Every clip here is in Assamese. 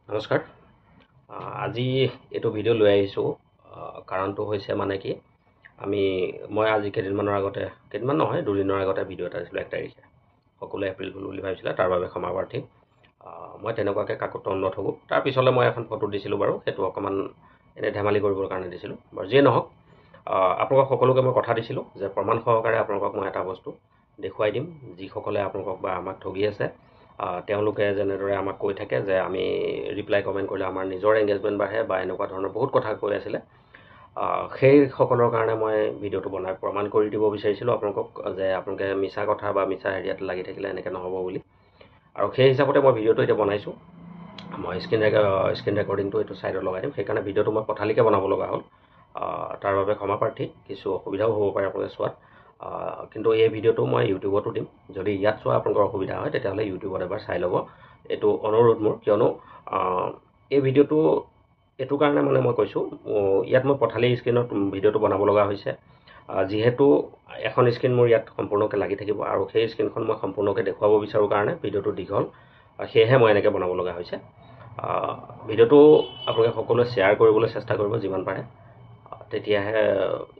নমস্কাৰ। আজি এইটো ভিডিঅ' লৈ আহিছোঁ। কাৰণটো হৈছে মানে কি, মই আজি কেইদিনমানৰ আগতে, কেইদিনমান নহয় দুদিনৰ আগতে ভিডিঅ' এটা দিছিলোঁ 1 তাৰিখে। সকলোৱে এপ্ৰিল ফুল বুলি ভাবিছিলে, তাৰ বাবে ক্ষমা প্ৰাৰ্থী। মই তেনেকুৱাকৈ কাকো তন নথকোঁ। তাৰ পিছলৈ মই এখন ফটো দিছিলোঁ বাৰু, সেইটো অকণমান এনেই ধেমালি কৰিবৰ কাৰণে দিছিলোঁ বাৰু। যিয়ে নহওক, আপোনালোকক সকলোকে মই কথা দিছিলোঁ যে প্ৰমাণ সহকাৰে আপোনালোকক মই এটা বস্তু দেখুৱাই দিম। যিসকলে আপোনালোকক বা আমাক ঠগি আছে, তেওঁলোকে যেনেদৰে আমাক কৈ থাকে যে আমি ৰিপ্লাই কমেণ্ট কৰিলে আমাৰ নিজৰ এংগেজমেণ্ট বাঢ়ে বা এনেকুৱা ধৰণৰ বহুত কথা কৈ আছিলে, সেইসকলৰ কাৰণে মই ভিডিঅ'টো বনাই প্ৰমাণ কৰি দিব বিচাৰিছিলোঁ আপোনালোকক যে আপোনালোকে মিছা কথা বা মিছা হেৰিয়াত লাগি থাকিলে এনেকৈ নহ'ব বুলি। আৰু সেই হিচাপতে মই ভিডিঅ'টো এতিয়া বনাইছোঁ। মই স্ক্ৰীণ ৰেকৰ্ডিংটো এইটো ছাইডত লগাই দিম। সেইকাৰণে ভিডিঅ'টো মই পথালিকৈ বনাব লগা হ'ল। তাৰ বাবে ক্ষমা প্ৰাৰ্থী। কিছু অসুবিধাও হ'ব পাৰে আপোনালোকে চোৱাত। কিন্তু এই ভিডিঅ'টো মই ইউটিউবতো দিম। যদি ইয়াত চোৱা আপোনালোকৰ অসুবিধা হয়, তেতিয়াহ'লে ইউটিউবত এবাৰ চাই ল'ব। এইটো অনুৰোধ মোৰ, কিয়নো এই ভিডিঅ'টো এইটো কাৰণে মানে মই কৈছোঁ, ইয়াত মই পথালি স্ক্ৰীণত ভিডিঅ'টো বনাব লগা হৈছে। যিহেতু এখন স্ক্ৰীণ মোৰ ইয়াত সম্পূৰ্ণকৈ লাগি থাকিব আৰু সেই স্ক্ৰীণখন মই সম্পূৰ্ণকৈ দেখুৱাব বিচাৰোঁ কাৰণে ভিডিঅ'টো দীঘল, সেয়েহে মই এনেকৈ বনাব লগা হৈছে। ভিডিঅ'টো আপোনালোকে সকলোৱে শ্বেয়াৰ কৰিবলৈ চেষ্টা কৰিব যিমান পাৰে, তেতিয়াহে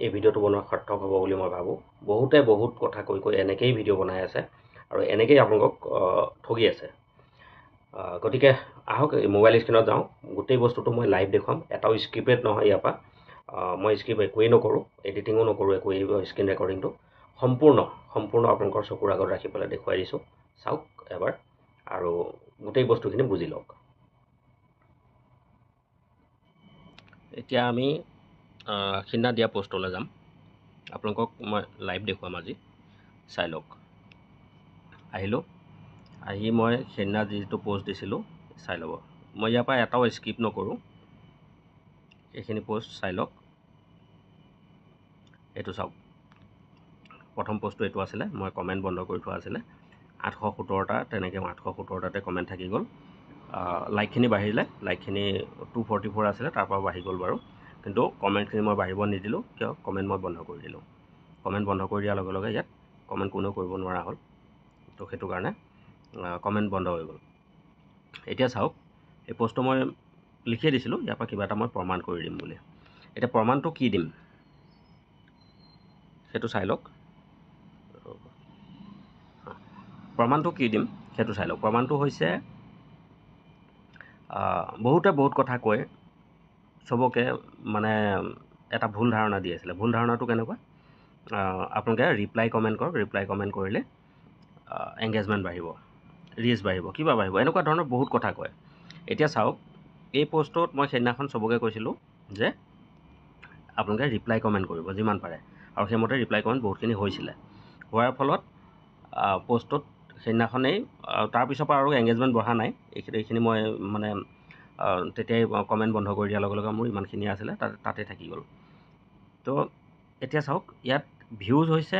এই ভিডিঅ'টো বনোৱা সাৰ্থক হ'ব বুলি মই ভাবোঁ। বহুতে বহুত কথা কৈ কৈ এনেকেই ভিডিঅ' বনাই আছে আৰু এনেকেই আপোনালোকক ঠগি আছে। গতিকে আহক মোবাইল স্ক্ৰীণত যাওঁ। গোটেই বস্তুটো মই লাইভ দেখুৱাম। এটাও স্ক্ৰিপ্টেড নহয় ইয়াৰ পৰা। মই স্ক্ৰিপ্ট একোৱেই নকৰোঁ, এডিটিঙো নকৰোঁ, একোৱেই স্ক্ৰীণ ৰেকৰ্ডিংটো সম্পূৰ্ণ আপোনালোকৰ চকুৰ আগত ৰাখি পেলাই দেখুৱাই দিছোঁ। চাওক এবাৰ আৰু গোটেই বস্তুখিনি বুজি লওক। এতিয়া আমি সিদিনা দিয়া পষ্টলৈ যাম। আপোনালোকক মই লাইভ দেখুৱাম আজি, চাই লওক। আহিলোঁ, আহি মই সেইদিনা যিটো পষ্ট দিছিলোঁ চাই ল'ব। মই ইয়াৰ পৰা এটাও স্কিপ নকৰোঁ, এইখিনি পষ্ট চাই লওক। এইটো চাওক, প্ৰথম পষ্টটো এইটো আছিলে, মই কমেণ্ট বন্ধ কৰি থোৱা আছিলে। 817টা, তেনেকৈ 817টাতে কমেণ্ট থাকি গ'ল। লাইকখিনি বাঢ়িলে, লাইকখিনি 244 আছিলে, তাৰপৰা বাঢ়ি গ'ল বাৰু। কিন্তু কমেণ্টখিনি মই বাঢ়িব নিদিলোঁ, কিয়? কমেণ্ট মই বন্ধ কৰি দিলোঁ। কমেণ্ট বন্ধ কৰি দিয়াৰ লগে লগে ইয়াত কমেণ্ট কোনেও কৰিব নোৱাৰা হ'ল। তো সেইটো কাৰণে কমেণ্ট বন্ধ হৈ গ'ল। এতিয়া চাওক, এই পষ্টটো মই লিখিয়ে দিছিলোঁ ইয়াৰ পৰা কিবা এটা মই প্ৰমাণ কৰি দিম বুলি। এতিয়া প্ৰমাণটো কি দিম সেইটো চাই লওক। প্ৰমাণটো কি দিম সেইটো চাই লওক। প্ৰমাণটো হৈছে, বহুতে বহুত কথা কয়, চবকে মানে এটা ভুল ধাৰণা দি আছিলে। ভুল ধাৰণাটো কেনেকুৱা? আপোনালোকে ৰিপ্লাই কমেণ্ট কৰক, ৰিপ্লাই কমেণ্ট কৰিলে এংগেজমেণ্ট বাঢ়িব, ৰিচ বাঢ়িব, কিবা বাঢ়িব, এনেকুৱা ধৰণৰ বহুত কথা কয়। এতিয়া চাওক, এই পষ্টত মই সেইদিনাখন চবকে কৈছিলোঁ যে আপোনালোকে ৰিপ্লাই কমেণ্ট কৰিব যিমান পাৰে, আৰু সেইমতে ৰিপ্লাই কমেণ্ট বহুতখিনি হৈছিলে। হোৱাৰ ফলত পষ্টটোত সেইদিনাখনেই, তাৰপিছৰ পৰা আৰু এংগেজমেণ্ট বঢ়া নাই। এইখিনি মই মানে তেতিয়াই কমেণ্ট বন্ধ কৰি দিয়াৰ লগে লগে মোৰ ইমানখিনি আছিলে তাতে থাকি গ'ল। তো এতিয়া চাওক, ইয়াত ভিউজ হৈছে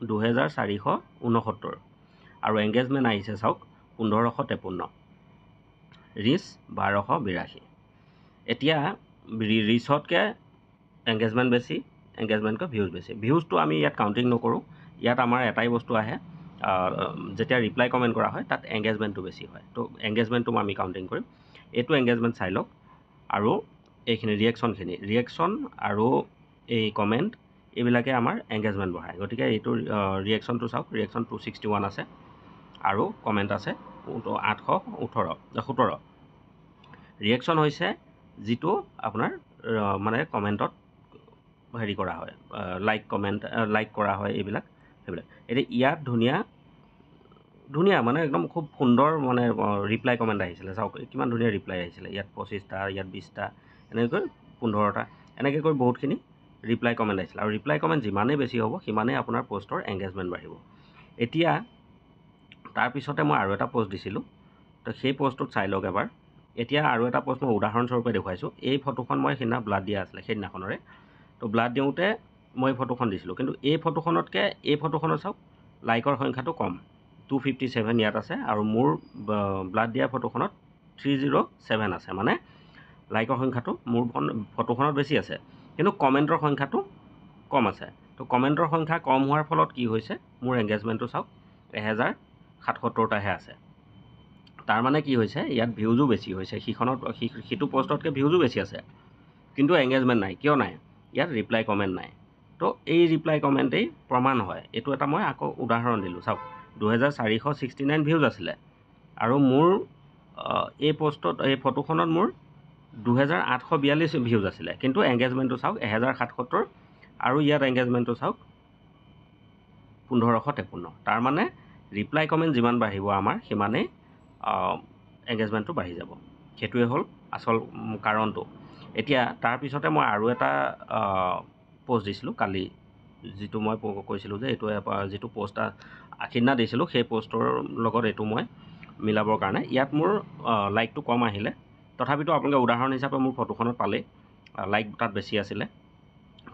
2469 আৰু এংগেজমেণ্ট আহিছে চাওক 1553, ৰিচ 1282। এতিয়া ৰিচতকৈ এংগেজমেণ্ট বেছি, এংগেজমেণ্টকৈ ভিউজ বেছি। ভিউজটো আমি ইয়াত কাউণ্টিং নকৰোঁ। ইয়াত আমাৰ এটাই বস্তু আহে, যেতিয়া ৰিপ্লাই কমেণ্ট কৰা হয় তাত এংগেজমেণ্টটো বেছি হয়। তো এংগেজমেণ্টটো আমি কাউণ্টিং কৰিম। এইটো এংগেজমেণ্ট চাই লওক, আৰু এইখিনি ৰিয়েকশ্যন আৰু এই কমেণ্ট, এইবিলাকে আমাৰ এংগেজমেণ্ট বঢ়ায়। গতিকে এইটো ৰিয়েকশ্যনটো চাওক, ৰিয়েকশ্যন 261 আছে আৰু কমেণ্ট আছে 817। ৰিয়েকশ্যন হৈছে যিটো আপোনাৰ মানে কমেণ্টত হেৰি কৰা হয়, লাইক কৰা হয়, এইবিলাক সেইবিলাক। এতিয়া ইয়াত ধুনীয়া মানে একদম খুব সুন্দৰ মানে ৰিপ্লাই কমেণ্ট আহিছিলে। চাওক কিমান ধুনীয়া ৰিপ্লাই আহিছিলে। ইয়াত 25টা, ইয়াত 20টা, এনেকৈ 15টা, এনেকৈ কৰি বহুতখিনি ৰিপ্লাই কমেণ্ট আহিছিলে। আৰু ৰিপ্লাই কমেণ্ট যিমানেই বেছি হ'ব সিমানেই আপোনাৰ পষ্টৰ এংগেজমেণ্ট বাঢ়িব। এতিয়া তাৰপিছতে মই আৰু এটা পষ্ট দিছিলোঁ, তো সেই পষ্টটোত চাই লওক এবাৰ। এতিয়া আৰু এটা পষ্ট মই উদাহৰণস্বৰূপে দেখুৱাইছোঁ। এই ফটোখন মই সেইদিনা ব্লাড দিয়া আছিলে, সেইদিনাখনৰে। তো ব্লাড দিওঁতে মই এই ফটোখন দিছিলোঁ, কিন্তু এই ফটোখনতকৈ এই ফটোখনত চাওক লাইকৰ সংখ্যাটো কম, 257 ইয়াত আছে, আৰু মোৰ ব্লাড দিয়া ফটোখনত 307 আছে। মানে লাইকৰ সংখ্যাটো মোৰ ফটোখনত বেছি আছে, কিন্তু কমেণ্টৰ সংখ্যাটো কম আছে। তো কমেণ্টৰ সংখ্যা কম হোৱাৰ ফলত কি হৈছে, মোৰ এংগেজমেণ্টটো চাওক 1077টাহে আছে। তাৰ মানে কি হৈছে, ইয়াত ভিউজো বেছি হৈছে, সিটো পোষ্টতকৈ ভিউজো বেছি আছে, কিন্তু এংগেজমেণ্ট নাই। কিয় নাই? ইয়াত ৰিপ্লাই কমেণ্ট নাই। তো এই ৰিপ্লাই কমেণ্টেই প্ৰমাণ হয়। এইটো এটা মই আকৌ উদাহৰণ দিলোঁ। চাওক, 2469 ভিউজ আছিলে, আৰু মোৰ এই ফটোখনত মোৰ 2842 ভিউজ আছিলে, কিন্তু এংগেজমেণ্টটো চাওক 1077, আৰু ইয়াত এংগেজমেণ্টটো চাওক 1553। তাৰমানে ৰিপ্লাই কমেণ্ট যিমান বাঢ়িব আমাৰ, সিমানেই এংগেজমেণ্টটো বাঢ়ি যাব। সেইটোৱে হ'ল আচল কাৰণটো। এতিয়া তাৰপিছতে মই আৰু এটা পোষ্ট দিছিলোঁ কালি, যিটো মই কৈছিলোঁ যে এইটো যিটো পোষ্ট সিদিনা দিছিলোঁ, সেই পোষ্টৰ লগত এইটো মই মিলাবৰ কাৰণে ইয়াত মোৰ লাইকটো কম আহিলে। তথাপিতো আপোনালোকে উদাহৰণ হিচাপে মোৰ ফটোখনত পালেই, লাইক তাত বেছি আছিলে,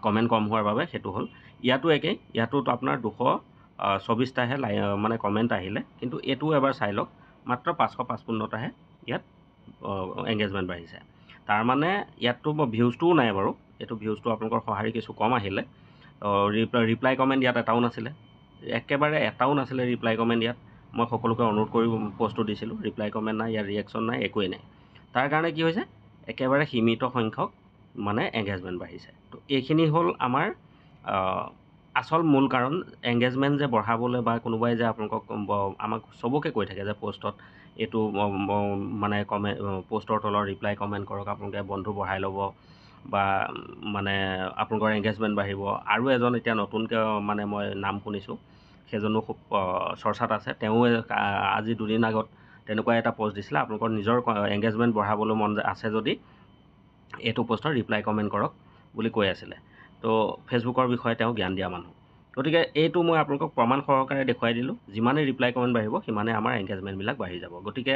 কমেণ্ট কম হোৱাৰ বাবে সেইটো হ'ল। ইয়াতো একেই, ইয়াতোতো আপোনাৰ 224টাহে মানে কমেণ্ট আহিলে, কিন্তু এইটোও এবাৰ চাই লওক, মাত্ৰ 555টাহে ইয়াত এংগেজমেণ্ট বাঢ়িছে। তাৰমানে ইয়াততো ভিউজটোও নাই বাৰু, এইটো ভিউজটো আপোনালোকৰ সঁহাৰি কিছু কম আহিলে। ৰিপ্লাই কমেণ্ট ইয়াত এটাও নাছিলে, একেবাৰে এটাও নাছিলে ৰিপ্লাই কমেণ্ট ইয়াত। মই সকলোকে অনুৰোধ কৰি পোষ্টটো দিছিলোঁ, ৰিপ্লাই কমেণ্ট নাই, ইয়াত ৰিয়েকশ্যন নাই, একোৱেই নাই। তাৰ কাৰণে কি হৈছে, একেবাৰে সীমিত সংখ্যক মানে এংগেজমেণ্ট বাঢ়িছে। তো এইখিনি হ'ল আমাৰ আচল মূল কাৰণ। এংগেজমেণ্ট যে বঢ়াবলৈ বা কোনোবাই যে আপোনালোকক আমাক চবকে কৈ থাকে যে পোষ্টত এইটো মানে পোষ্টৰ তলৰ ৰিপ্লাই কমেণ্ট কৰক, আপোনালোকে বন্ধু বঢ়াই ল'ব, বা মানে আপোনালোকৰ এংগেজমেণ্ট বাঢ়িব। আৰু এজন এতিয়া নতুনকৈ মানে মই নাম শুনিছোঁ, সেইজনো খুব চৰ্চাত আছে। তেওঁ আজি 2 দিন আগত তেনেকুৱা এটা পোষ্ট দিছিলে, আপোনালোকৰ নিজৰ এংগেজমেণ্ট বঢ়াবলৈ মন আছে যদি এইটো পোষ্টৰ ৰিপ্লাই কমেণ্ট কৰক বুলি কৈ আছিলে। তো ফেচবুকৰ বিষয়ে তেওঁ জ্ঞান দিয়া মানুহ। গতিকে এইটো মই আপোনালোকক প্ৰমাণ সহকাৰে দেখুৱাই দিলোঁ। যিমানেই ৰিপ্লাই কমেণ্ট বাঢ়িব, সিমানেই আমাৰ এংগেজমেণ্টবিলাক বাঢ়ি যাব। গতিকে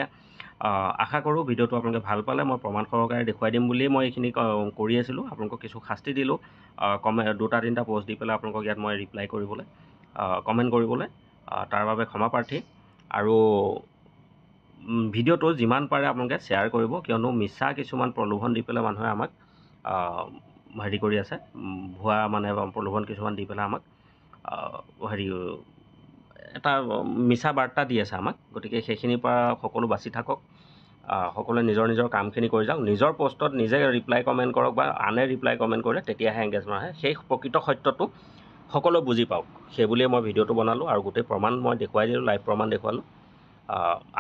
আশা কৰোঁ ভিডিঅ'টো আপোনালোকে ভাল পালে। মই প্ৰমাণ সহকাৰে দেখুৱাই দিম বুলিয়েই মই এইখিনি কৰি আছিলোঁ। আপোনালোকক কিছু শাস্তি দিলোঁ, 2-3টা পোষ্ট দি পেলাই আপোনালোকক ইয়াত মই ৰিপ্লাই কৰিবলৈ, কমেণ্ট কৰিবলৈ। তাৰ বাবে ক্ষমা প্ৰাৰ্থী। আৰু ভিডিঅ'টো যিমান পাৰে আপোনালোকে শ্বেয়াৰ কৰিব, কিয়নো মিছা কিছুমান প্ৰলোভন দি পেলাই মানুহে আমাক হেৰি কৰি আছে, ভুৱা মানে প্ৰলোভন কিছুমান দি পেলাই আমাক এটা মিছা বাৰ্তা দি আছে আমাক। গতিকে সেইখিনিৰ পৰা সকলো বাচি থাকক, সকলোৱে নিজৰ নিজৰ কামখিনি কৰি যাওক। নিজৰ পোষ্টত নিজে ৰিপ্লাই কমেণ্ট কৰক, বা আনে ৰিপ্লাই কমেণ্ট কৰিলে তেতিয়াহে এংগেজমেণ্ট আহে। সেই প্ৰকৃত সত্যটো সকলোৱে বুজি পাওক, সেই বুলিয়ে মই ভিডিঅ'টো বনালোঁ, আৰু গোটেই প্ৰমাণ মই দেখুৱাই দিলোঁ, লাইভ প্ৰমাণ দেখুৱালোঁ।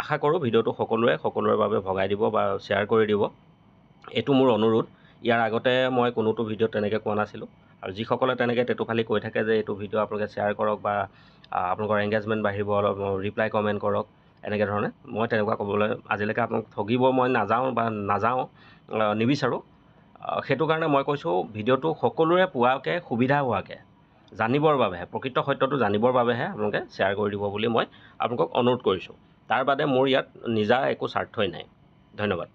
আশা কৰোঁ ভিডিঅ'টো সকলোৰে বাবে ভগাই দিব বা শ্বেয়াৰ কৰি দিব, এইটো মোৰ অনুৰোধ। ইয়াৰ আগতে মই কোনোটো ভিডিঅ'ত তেনেকৈ কোৱা নাছিলোঁ। আৰু যিসকলে তেনেকৈ তেতুফালি কৈ থাকে যে এইটো ভিডিঅ' আপোনালোকে শ্বেয়াৰ কৰক, বা আপোনালোকৰ এংগেজমেণ্ট বাঢ়িব, অলপ ৰিপ্লাই কমেণ্ট কৰক, এনেকৈ ধৰণে মই তেনেকুৱা ক'বলৈ আজিলৈকে আপোনাক ঠগিব মই নাযাওঁ, নিবিচাৰোঁ। সেইটো কাৰণে মই কৈছোঁ, ভিডিঅ'টো সকলোৰে পোৱাকৈ, সুবিধা হোৱাকৈ, জানিবৰ বাবেহে, প্ৰকৃত সত্যটো জানিবৰ বাবেহে আপোনালোকে শ্বেয়াৰ কৰি দিব বুলি মই আপোনালোকক অনুৰোধ কৰিছোঁ। তাৰ বাদে মোৰ ইয়াত নিজা একো স্বাৰ্থই নাই। ধন্যবাদ।